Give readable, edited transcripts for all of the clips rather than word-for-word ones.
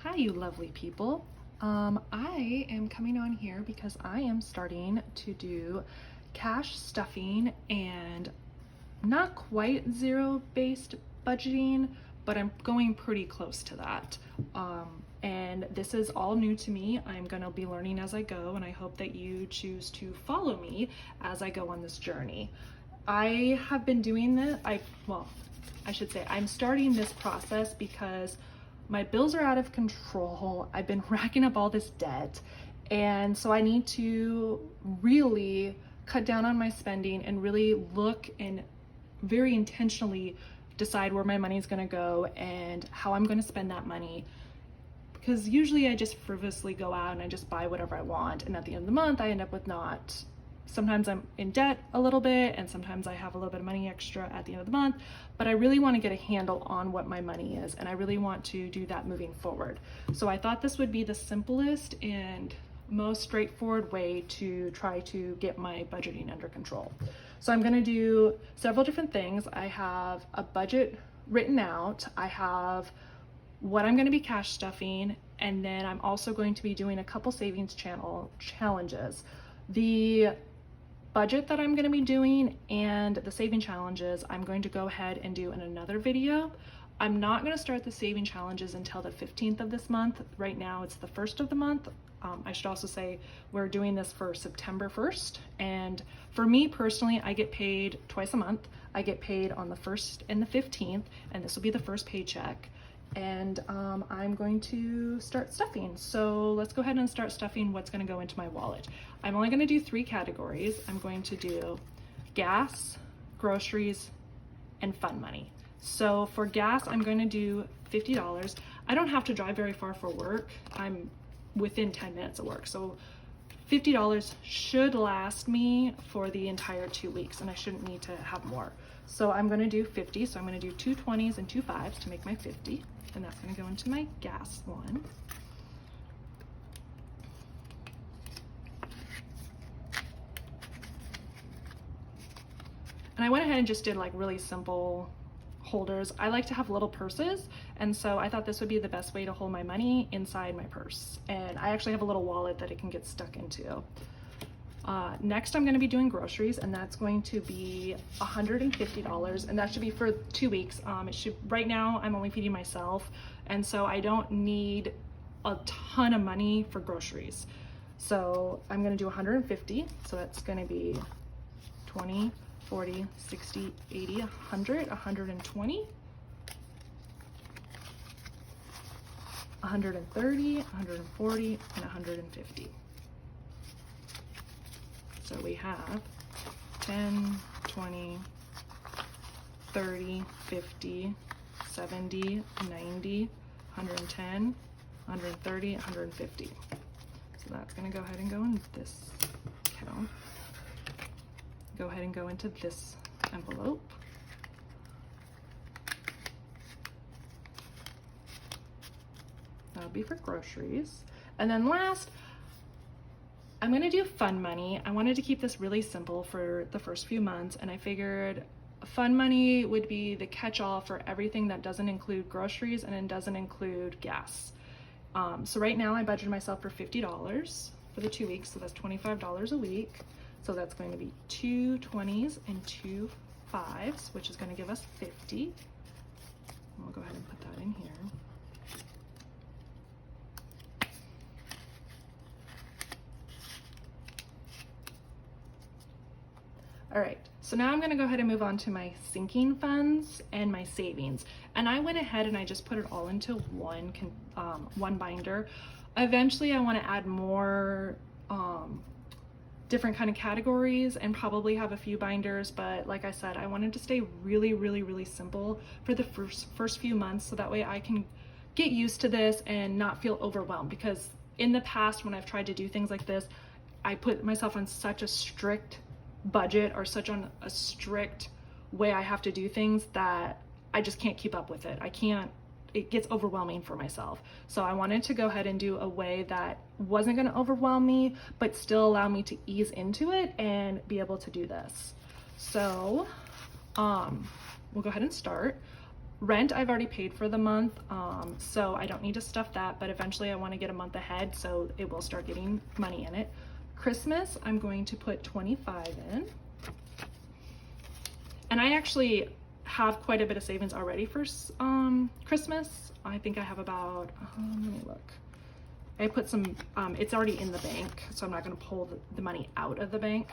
Hi, you lovely people. I am coming on here because I am starting to do cash stuffing and not quite zero-based budgeting, but I'm going pretty close to that. And this is all new to me. I'm going to be learning as I go, and I hope that you choose to follow me as I go on this journey. I have been doing this, I should say I'm starting this process because my bills are out of control. I've been racking up all this debt, and so I need to really cut down on my spending and really look and very intentionally decide where my money is going to go and how I'm going to spend that money. Because usually I just frivolously go out and I just buy whatever I want, and at the end of the month I end up with not. Sometimes I'm in debt a little bit, and sometimes I have a little bit of money extra at the end of the month, but I really want to get a handle on what my money is, and I really want to do that moving forward. So I thought this would be the simplest and most straightforward way to try to get my budgeting under control. So I'm going to do several different things. I have a budget written out. I have what I'm going to be cash stuffing, and then I'm also going to be doing a couple savings challenges. The budget that I'm going to be doing and the saving challenges I'm going to go ahead and do in another video. I'm not going to start the saving challenges until the 15th of this month. Right now it's the 1st of the month. I should also say we're doing this for September 1st, and for me personally, I get paid twice a month. I get paid on the 1st and the 15th, and this will be the first paycheck. And I'm going to start stuffing. So let's go ahead and start stuffing what's going to go into my wallet. I'm only going to do 3 categories. I'm going to do gas, groceries, and fun money. So for gas, I'm going to do $50. I don't have to drive very far for work. I'm within 10 minutes of work. So $50 should last me for the entire 2 weeks, and I shouldn't need to have more. So I'm going to do 50. So I'm going to do 2 20s and 2 5s to make my 50. And that's going to go into my gas one. And I went ahead and just did like really simple holders. I like to have little purses, and so I thought this would be the best way to hold my money inside my purse. And I actually have a little wallet that it can get stuck into. Next, I'm going to be doing groceries, and that's going to be $150, and that should be for 2 weeks. Right now I'm only feeding myself, and so I don't need a ton of money for groceries. So I'm going to do 150. So that's going to be 20, 40, 60, 80, 100, 120, 130, 140, and 150. So we have 10, 20, 30, 50, 70, 90, 110, 130, 150. So that's going to go ahead and go in this account. Go ahead and go into this envelope. That'll be for groceries. And then last, I'm going to do fun money. I wanted to keep this really simple for the first few months, and I figured fun money would be the catch-all for everything that doesn't include groceries and it doesn't include gas. So right now I budgeted myself for $50 for the 2 weeks, so that's $25 a week. So that's going to be 2 20s and 2 5s, which is going to give us 50. We'll go ahead and put that in here. All right, so now I'm going to go ahead and move on to my sinking funds and my savings. And I went ahead and I just put it all into one binder. Eventually I want to add more different kind of categories and probably have a few binders, but like I said, I wanted to stay really simple for the first few months, so that way I can get used to this and not feel overwhelmed. Because in the past, when I've tried to do things like this, I put myself on such a strict budget or such on a strict way I have to do things that I just can't keep up with it. It gets overwhelming for myself. So I wanted to go ahead and do a way that wasn't going to overwhelm me, but still allow me to ease into it and be able to do this. So we'll go ahead and start. Rent, I've already paid for the month, so I don't need to stuff that, but eventually I want to get a month ahead, so it will start getting money in it. Christmas, I'm going to put 25 in. And I actually have quite a bit of savings already for Christmas. I think I have about, let me look. I put some, it's already in the bank, so I'm not going to pull the money out of the bank.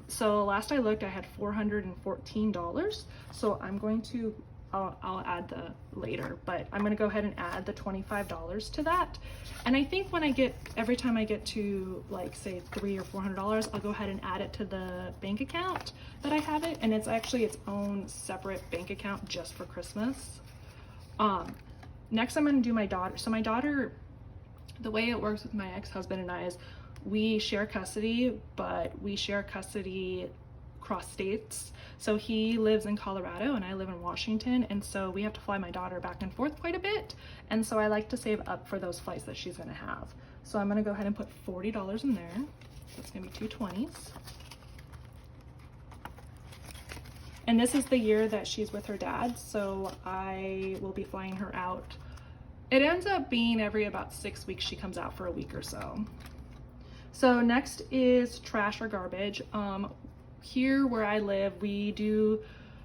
So last I looked, I had $414. So I'm going to, I'll add the later, but I'm going to go ahead and add the $25 to that. And I think when I get, every time I get to like say $300 or $400, I'll go ahead and add it to the bank account that I have it. And it's actually its own separate bank account just for Christmas. Next I'm going to do my daughter. So my daughter, the way it works with my ex-husband and I is we share custody, but we share custody across states. So he lives in Colorado and I live in Washington, and so we have to fly my daughter back and forth quite a bit, and so I like to save up for those flights that she's going to have. So I'm going to go ahead and put $40 in there. That's going to be 220s. And this is the year that she's with her dad, so I will be flying her out. It ends up being every about 6 weeks she comes out for a week or so. So next is trash or garbage. Here where I live, we do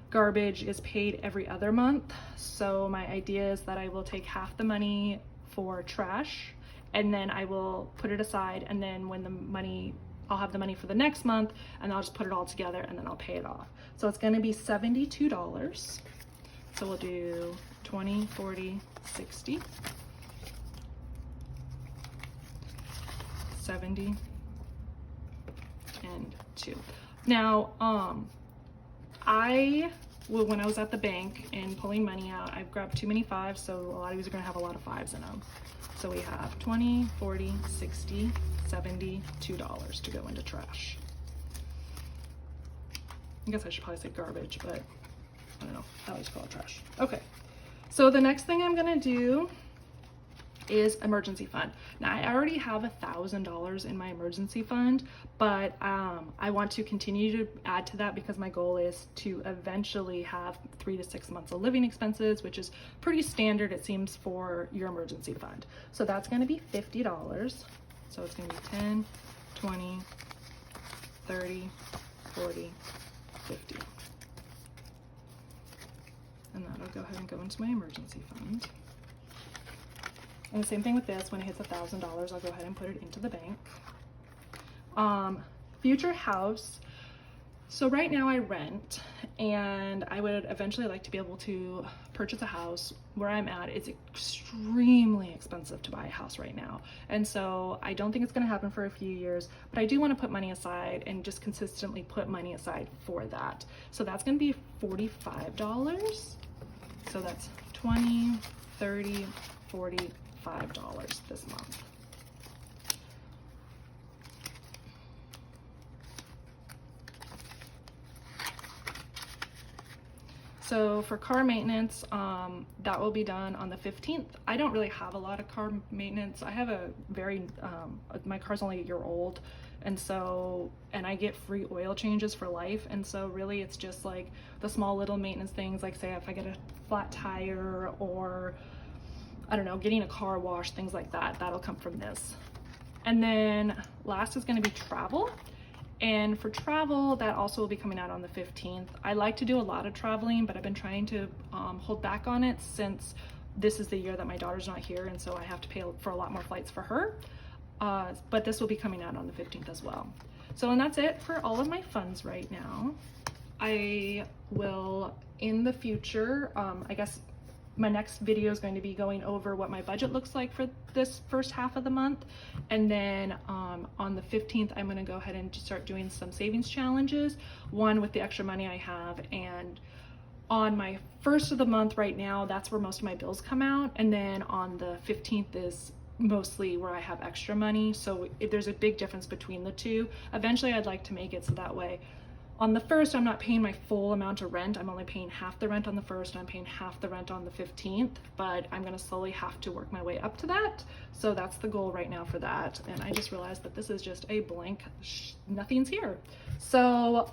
garbage is paid every other month. So my idea is that I will take half the money for trash and then I will put it aside, and then when the money, I'll have the money for the next month and I'll just put it all together and then I'll pay it off. So it's going to be $72. So we'll do 20, 40, 60, 70, and 2. Now, when I was at the bank and pulling money out, I grabbed too many 5s, so a lot of these are going to have a lot of 5s in them. So we have 20, 40, 60, 70, $2 to go into trash. I guess I should probably say garbage, but I don't know, I always call it trash. Okay, so the next thing I'm gonna do is emergency fund. Now I already have $1,000 in my emergency fund, but I want to continue to add to that because my goal is to eventually have 3 to 6 months of living expenses, which is pretty standard, it seems, for your emergency fund. So that's gonna be $50. So it's gonna be 10, 20, 30, 40, 50. And that'll go ahead and go into my emergency fund. And the same thing with this, when it hits $1,000, I'll go ahead and put it into the bank. Future house. So right now I rent, and I would eventually like to be able to purchase a house. Where I'm at, it's extremely expensive to buy a house right now. And so I don't think it's gonna happen for a few years, but I do wanna put money aside and just consistently put money aside for that. So that's gonna be $45. So that's 20, 30, 40, $5 this month. So for car maintenance, that will be done on the 15th. I don't really have a lot of car maintenance. I have a very, my car's only a year old, and so, and I get free oil changes for life, and so really it's just like the small little maintenance things, like say if I get a flat tire or I don't know, getting a car wash, things like that, that'll come from this. And then last is going to be travel. And for travel, that also will be coming out on the 15th. I like to do a lot of traveling, but I've been trying to hold back on it since this is the year that my daughter's not here, and so I have to pay for a lot more flights for her. But this will be coming out on the 15th as well. So, and that's it for all of my funds right now. I will, in the future, I guess my next video is going to be going over what my budget looks like for this first half of the month. And then on the 15th, I'm going to go ahead and just start doing some savings challenges, one with the extra money I have. And on my first of the month right now, that's where most of my bills come out. And then on the 15th is mostly where I have extra money. So there's a big difference between the two. Eventually I'd like to make it so that way on the first, I'm not paying my full amount of rent. I'm only paying half the rent on the first, and I'm paying half the rent on the 15th, but I'm gonna slowly have to work my way up to that. So that's the goal right now for that. And I just realized that this is just a blank, nothing's here. So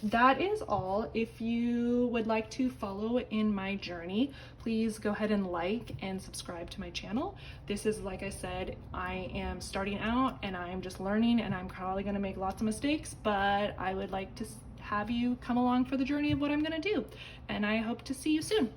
that is all. If you would like to follow in my journey, please go ahead and like and subscribe to my channel. This is, like I said, I am starting out and I'm just learning, and I'm probably going to make lots of mistakes, but I would like to have you come along for the journey of what I'm going to do. And I hope to see you soon.